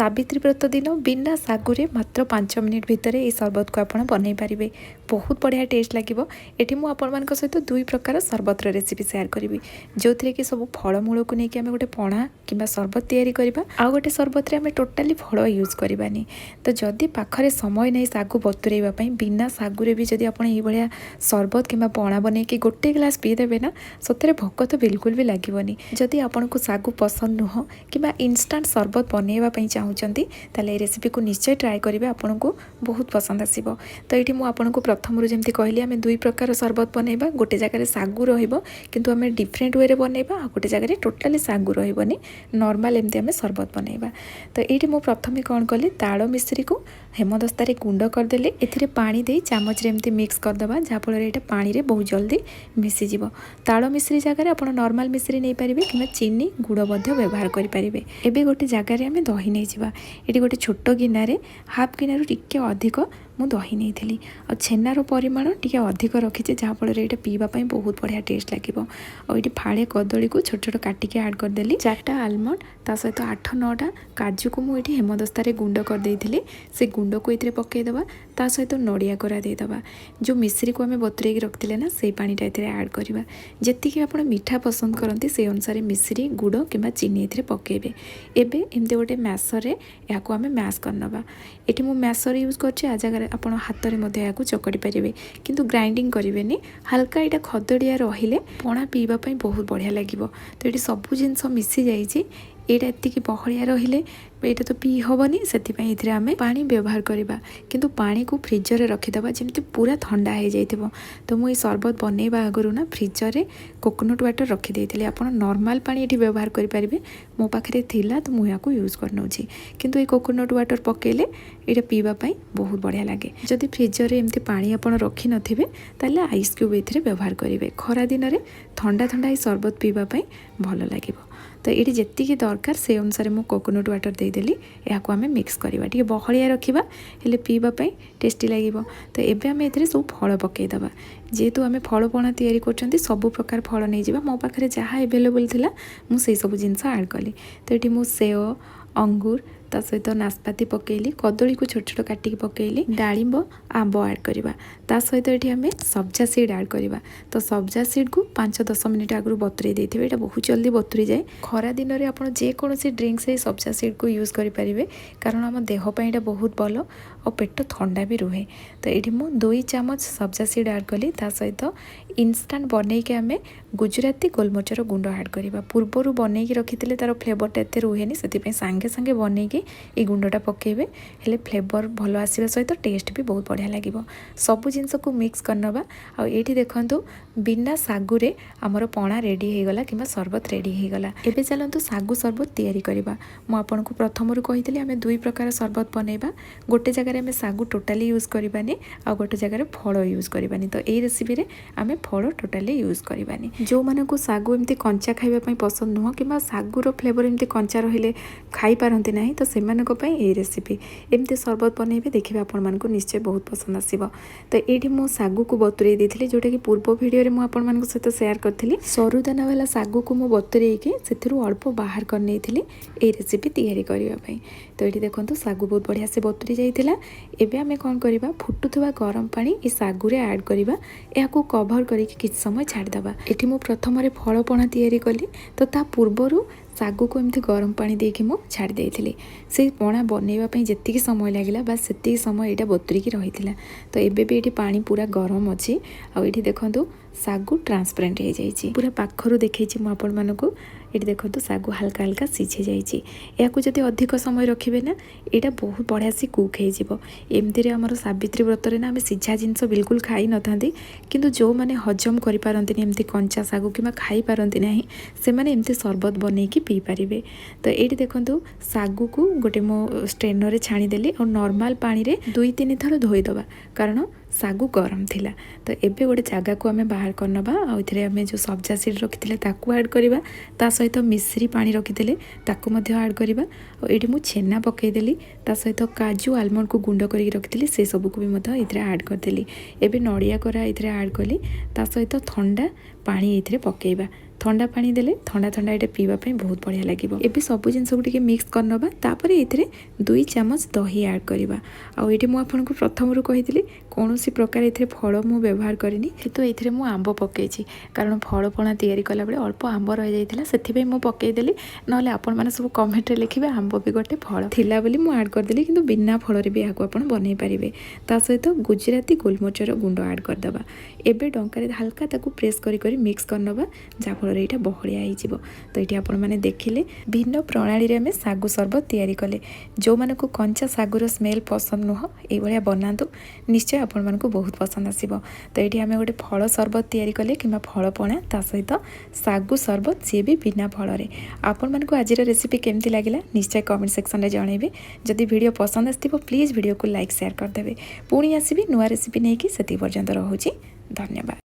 साबित्री व्रत दिन बिना सागुरे मात्र 5 मिनिट भितर ये सरबत को आप बनई पारे। बहुत बढ़िया टेस्ट लगे। ये मुझे सहित दुई प्रकार सरबतर रेसिपी शेयर करी जो थी कि सब फलमूल को लेकिन आम गोटे पणा कि सरबत तैयारी करवा। आउ गोटे सरबत आम टोटाली फल यूज करवानी। तो जदि पाखरे समय नहीं सागु बतुरेवाई बिना सागुरे भी जदि आप सरबत कि पणा बनई कि गोटे ग्लास पीदेवे ना सतरे भोक तो बिल्कुल भी लगभग। जदि आपन को सागु पसंद नुह कि इंस्टांट सरबत बनवाई चाहूँगी ताले रेसिपी को निश्चय ट्राए करेंगे। आपन को बहुत पसंद आसो। तो ये मुझे प्रथम जमी कहली आम दुई प्रकार सरबत बनवा। गोटे जगह सागु रु आम डिफरेन्ट वे बनवा आ गोटे जगह टोटाली सागु रही नॉर्मल एमती आम सरबत बनवा। तो ये मुझे प्रथम कौन कली ताड़ मिश्री को हेमदस्तार गुंड करदेली। ए पानी दे चामच एमती मिक्स करदे जहाँफल ये पानी रे बहुत जल्दी मिसीज। ताड़ मिश्री जगह आप नॉर्मल मिश्री नहीं पारे कि चीनी गुड़ व्यवहार करेंगे। एबे गोटे जगार आम दही नहीं जावा। ये गोटे छोट गिनारे हाफ गिनारू टिके अधिक मु दही नहीं थी और छेनार परिमाण टी अधिक रखी जहाँफल ये पीवाई बहुत बढ़िया टेस्ट लगे। और ये फाड़े कदली को छोट छोट काटिके ऐड करदेली। 4टा आलमंड ता सहित 8-9टा काजू को मुझे हेमदस्तार गुंड करदेली। से गुंड को ये पकईदे ता सहित नड़िया कोरा देदबा। जो मिश्री को आम बतुरे रखते ना से पानीटा ये ऐड करवा। जी आप मीठा पसंद करती से अनुसार मिश्री गुड़ कि चीनी ये पकेबे। एबे एमती गोटे मैसर या आम मैश करनवा। ये मुझे मैसर यूज कर जगह आप हाथ में चकड़ी पारे किंतु ग्राइंडिंग करेंगे। हल्का यहाँ खदड़िया रहिले पणा पीवाई बहुत बढ़िया लगे। तो ये सबू जिनस मिसी जाइए। यहाँ एति बहलिया रहिले ये तो पी हेनी से आम पा व्यवहार करवा। किंतु पानी को फ्रिजर रे रखीदे जमी पूरा ठंडा हो जाए। तो मुझे सरबत बनवा आगु ना फ्रिजर रे कोकोनट वाटर रखीदे। आप नॉर्मल पानी ये व्यवहार करेंगे। मो पाखे थिला तो मुझे यहाँ यूज करनौची किंतु ये कोकोनट वाटर पकेले ये पीवाई बहुत बढ़िया लगे। जदि फ्रिजर रे एमती पानी आप रखी नथिबे ताले आइस क्यूब ये व्यवहार करेंगे। खरा दिन में ठंडा ठंडा ये सरबत पीवाई भल लगे। तो ये जी दरकार से अनुसार मु कोकोनट वाटर देदेली। या आम मिक्स करवा टे बहलिया रखा हेल्ले पीवाई टेस्टी लगे। तो ये आम ए सब फल पकईदे जेहेतु आम फल पणा तैयारी कर सब प्रकार फल नहीं जावा। मो पाखे जहाँ एवेलेबल थिला मुझे सब जिनस ऐड कली। तो ये मुझे सेव अंगूर ता सहित नाशपाती पकेली कदली को छोट छोट काटिकी पकेली डालिंब आंब ऐड करवा। ता सहित ये आम सब्जा सीड ऐड करवा। तो सब्जा सीड को 5-10 मिनिट आगु बतुरे देते। ये बहुत जल्दी बतुरी जाए। खरा दिन में आप जेकोसी ड्रिंक्स सब्जा सीड को यूज करेंगे कारण आम देहपाई बहुत भल और पेट ठंडा भी रुहे। तो ये मुझे 2 चामच सब्जा सीड ऐड कली। ता सहित इंस्टांट बनईके आम गुजराती गोलमरिचर गुंड ऐड करवा। पूर्वर बनईकी रखी तार फ्लेवरटा एत रुहे से सांगे सांगे बनईकी ये गुंडा पकेबे हेले फ्लेवर भल आसवा सहित टेस्ट भी बहुत बढ़िया लगे। सबू जिनस को मिक्स करनवा। आ ये देखु बिना सागुरे आमर पणा रेडी होगला कि सरबत रेडी होगला। एबे चलतु सागु सरबत तैयारी करवा। मुझे प्रथम कही आम दुई प्रकार सरबत बनवा। गोटे जगह आम सागु टोटाली यूज करवानी आ गोटे जगह फल यूज करवानी। तो ये रेसिपी रे आम फल टोटाली यूज करवानी। जो मानक सागु एमती कंचा खाइबा पसंद नुह कि सागुर फ्लेवर एमती कंचा रहिले खाई पारती ना तो ये रेसिपी एमती सरबत बनइबे देखिए आपण निश्चय बहुत पसंद आसो। तो ये मो सागु को बतुरे देती जोटा कि पूर्व भिडियो मुझे सहित शेयर करी। सरुदाना वाला सागु को मुझे बतुरे से अल्प बाहर कर ये रेसिपी तैयारी करने। तो ये देखो सागु बहुत बढ़िया से बतुरी जाइए। एबे आमे कौन करवा फुटुवा गरम पानी ये सागुरे ऐड करवा। या कभर करके किछ समय छाड़देवा। ये मुझे प्रथम फलपणा तैयारी कली। तो ता पूर्वर सागु को एमती गरम पानी देके मु छाड़ देइथिली। से पणा बनइबा जी समय लगे बस से समय यहाँ बतुरिकी रही। तो एबे भी ये पानी पूरा गरम अच्छी। आठी देखो सागु ट्रांसपेरेंट हो जाइए पूरा पाखर देखी मुझे। ये देखो सागु हल्का हल्का सीझी जाइए। या जब अधिक समय रखिए ना यहाँ बहुत बढ़िया से कुक होमती आमर साबित्री व्रत ना आम सीझा जिनस बिल्कुल खाई न था कि जो मैंने हजम करपारती एमती कंचा सागु कि खाई पारती ना से एमती सरबत बनईकी पी पारे। तो ये देखो सागु को गोटे मो स्ट्रेनर छाणीदेली और नॉर्मल पानी रे 2-3 थर धोईदबा कारण सागु गरम थिला। तो एबे गोटे जगह को आम बाहर करनवा। आम जो सब्जा सीड रखी ऐड करवा। ता सहित मिश्री पानी रखीदे ताकू ऐड करवा। और ये मुझे छेना पकईदेली ता सहित काजू आलमंड को गुंड करके रखी से सबको भी ये ऐड करदेली। एबे नड़िया कोरा ये ऐड कली ता सहित ठंडा पानी ये पकईवा। ठंडा पानी देले ठंडा ठंडा ये पीवा बहुत बढ़िया लगे। एबे सब जिन टे मिक्स करनबा तापर ये 2 चम्मच दही ऐड करवा। आउे मुझे प्रथम कही कौन प्रकार ये फल मु व्यवहार करनी कितु ये आंब पकई कारण फल पणा तैयारी कला बेले अल्प आंब रही जाता से मुझे पकईदेली ना आपण मैंने सब कमेंट लिखे आंब भी गोटे फल थिला बोली मुझे ऐड करदेली कि बिना फल भी यहाँ आप बनई पारे। ता सहित गुजराती गोलमरिचर गुंड ऐड करदे। एबे डंकार हल्का ताकू प्रेस करी मिक्स करनबा जहाँफल यहाँ बहलिया हो। तो ये आपण मैंने देखिले भिन्न प्रणाली आम सागु सरबत तैयारी कले। जो मानक कंचा सागुर स्मेल पसंद नुह ये बनातु निश्चय आपण मानक बहुत पसंद आसो। तो ये आम गोटे फल सरबत तैयारी कले कि फल पणा ता सहित सागु सरबत सी भी बिना फल। आपण मानक आज रेसिपी केमती लगिला निश्चय कमेंट सेक्शन में जनइबे। जदि वीडियो पसंद आसो प्लीज वीडियो को लाइक शेयर करदे। पुणी आसबि नुआ रेसिपी नहीं कि से पर्यंत रहुछि। धन्यवाद।